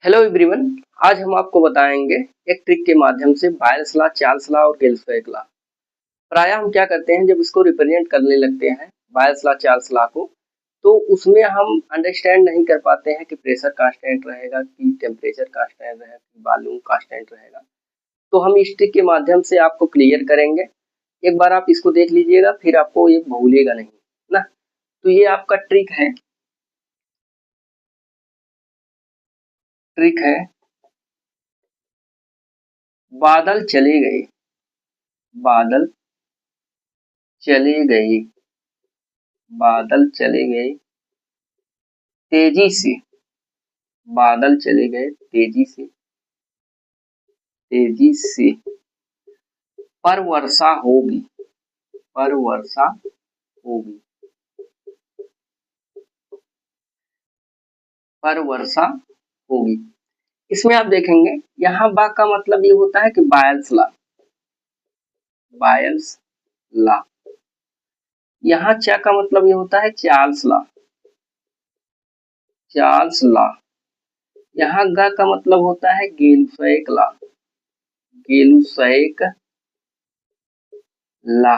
Hello everyone. आज हम आपको बताएंगे एक ट्रिक के माध्यम से बायल्स लॉ, चार्ल्स लॉ और गेल्स लॉ। प्रायः हम क्या करते हैं, जब इसको रिप्रेजेंट करने लगते हैं बायल्स लॉ, चार्ल्स लॉ को, तो उसमें हम अंडरस्टैंड नहीं कर पाते हैं कि प्रेशर कांस्टेंट रहेगा, कि टेम्परेचर कांस्टेंट रहेगा, कि वॉल्यूम कांस्टेंट रहेगा। तो हम इस ट्रिक के माध्यम से आपको क्लियर करेंगे। एक बार आप इसको देख लीजिएगा, फिर आपको ये भूलेगा नहीं ना। तो ये आपका ट्रिक है। बादल चले गए, बादल चले गए, बादल चले गए तेजी से, बादल चले गए तेजी से, तेजी से, पर वर्षा होगी, पर वर्षा होगी, पर वर्षा होगी। इसमें आप देखेंगे यहाँ बा का मतलब ये होता है कि बायल्स लॉ, बायल्स लॉ। यहाँ चा का मतलब ये होता है चार्ल्स लॉ, चार्ल्स लॉ। यहाँ गा का मतलब होता है गेलुसैक लॉ, गेलुसैक लॉ,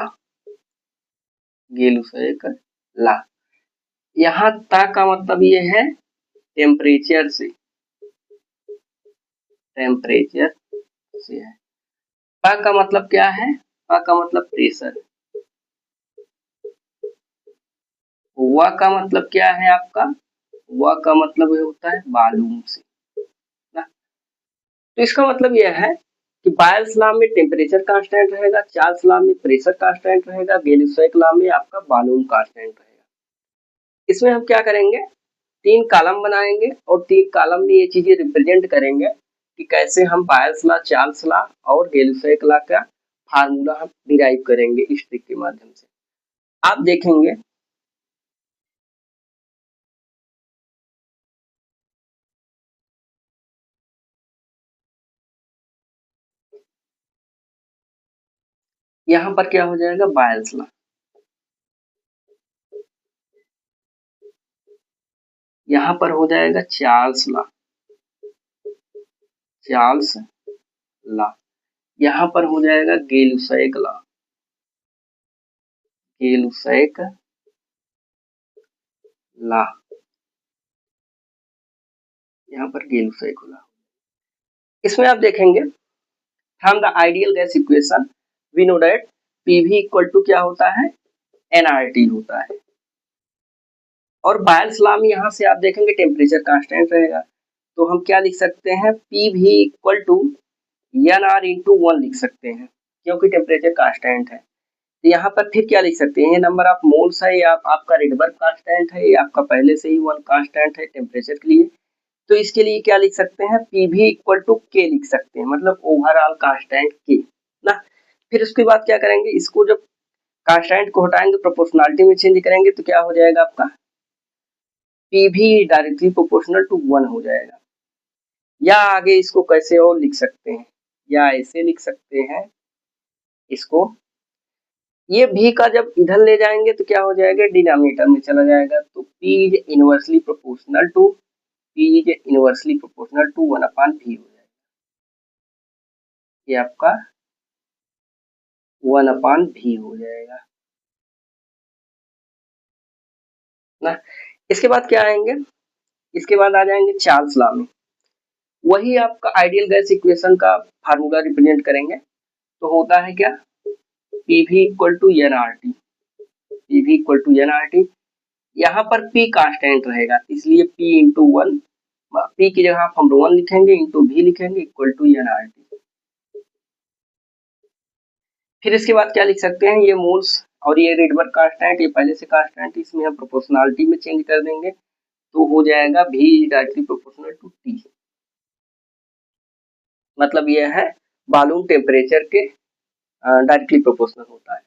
गेलुसैक लॉ। यहाँ ता का मतलब ये है टेम्परेचर से, टेम्परेचर से है। पा का मतलब क्या है? पा का मतलब प्रेशर। वा का मतलब क्या है आपका? वा का मतलब ये होता है वॉल्यूम से ना। तो इसका मतलब यह है कि बायल्स लॉ में टेम्परेचर कांस्टेंट रहेगा, चार्ल्स लॉ में प्रेशर कांस्टेंट रहेगा, गेलुसैक लॉ में आपका वॉल्यूम कांस्टेंट रहेगा। इसमें हम क्या करेंगे, तीन कॉलम बनाएंगे और तीन कॉलम में ये चीजें रिप्रेजेंट करेंगे कि कैसे हम बायल्स लॉ, चार्ल्स लॉ और गेलुसैक लॉ का फार्मूला हम डिराइव करेंगे इस ट्रिक के माध्यम से। आप देखेंगे यहाँ पर क्या हो जाएगा, बायल्स लॉ, यहाँ पर हो जाएगा चार्ल्स लॉ, चार्ल्स लॉ। यहाँ पर हो जाएगा गेलुसैक लॉ, गेलुसैक लॉ। यहाँ पर गेलुसैक लॉ। इसमें आप देखेंगे from the ideal gas equation we know that PV equal to क्या होता है, एनआरटी होता है। और बायल्स लॉ में यहाँ से आप देखेंगे टेम्परेचर कांस्टेंट रहेगा, तो हम क्या लिख सकते हैं, PV equal to n R into 1 लिख सकते हैं, क्योंकि टेम्परेचर कांस्टेंट है। तो यहाँ पर फिर क्या लिख सकते हैं, ये नंबर ऑफ मोल्स है या आपका रेडबर्ग कांस्टेंट है, या आपका पहले से ही 1 कांस्टेंट है टेम्परेचर के लिए। तो इसके लिए क्या लिख सकते हैं, पीवी इक्वल टू के लिख सकते हैं, मतलब ओवरऑल कांस्टेंट के ना। फिर उसके बाद क्या करेंगे, इसको जब कांस्टेंट को हटाएंगे प्रोपोर्शनलिटी में चेंज करेंगे तो क्या हो जाएगा आपका, पीवी डायरेक्टली प्रोपोर्शनल टू 1 हो जाएगा। या आगे इसको कैसे और लिख सकते हैं, या ऐसे लिख सकते हैं इसको, ये भी का जब इधर ले जाएंगे तो क्या हो जाएगा, डिनोमिनेटर में चला जाएगा। तो P is inversely proportional to, P is inversely proportional to 1 upon V हो जाएगा, ये आपका 1 अपॉन भी हो जाएगा ना। इसके बाद क्या आएंगे, इसके बाद आ जाएंगे चार्ल्स लॉ में, वही आपका आइडियल गैस इक्वेशन का फार्मूला रिप्रेजेंट करेंगे। तो होता है क्या, PV equal to n R T, PV equal to n R T. यहाँ पर पी कांस्टेंट रहेगा, इसलिए पी इंटू 1, पी की जगह आप हम 1 लिखेंगे, इंटू भी लिखेंगे, equal to n R T. फिर इसके बाद क्या लिख सकते हैं, ये मोल्स और ये रेडबर्ग कांस्टेंट, ये पहले से कांस्टेंट, इसमें हम प्रोपोर्शनलिटी में चेंज कर देंगे, तो हो जाएगा भी डायरेक्टली प्रोपोर्शनल टू टी। मतलब यह है वॉल्यूम टेम्परेचर के डायरेक्टली प्रोपोर्शनल होता है।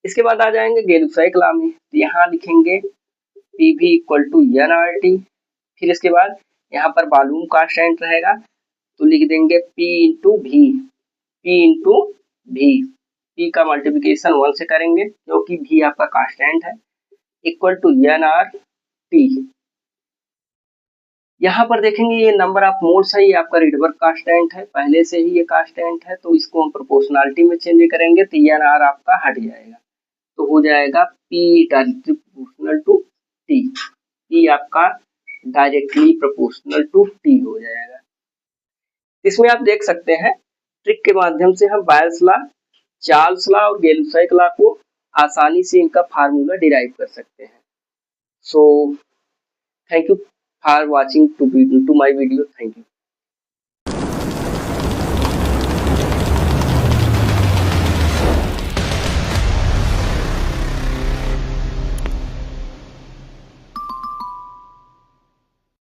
इसके बाद आ जाएंगे गेलुसैक लॉ में, तो यहाँ लिखेंगे PV equal to n R T. फिर इसके बाद यहाँ पर वॉल्यूम कांस्टेंट रहेगा, तो लिख देंगे P into V, P into V, P का मल्टीप्लिकेशन 1 से करेंगे क्योंकि भी आपका कांस्टेंट है, equal to n R T. यहाँ पर देखेंगे ये नंबर ऑफ मोड्स है, ये आपका रिडबर्ग कांस्टेंट है, पहले से ही ये कांस्टेंट है, तो इसको हम प्रोपोर्शनलिटी में चेंज करेंगे तो ये आर आपका हट जाएगा, तो हो जाएगा P directly proportional to T, P आपका डायरेक्टली प्रोपोर्शनल टू टी हो जाएगा। इसमें आप देख सकते हैं ट्रिक के माध्यम से हम बायल्स लॉ, चार्ल्स लॉ और गैल-लेप्साइक लॉ को आसानी से इनका फार्मूला डिराइव कर सकते हैं। So thank you for watching to my video. Thank you.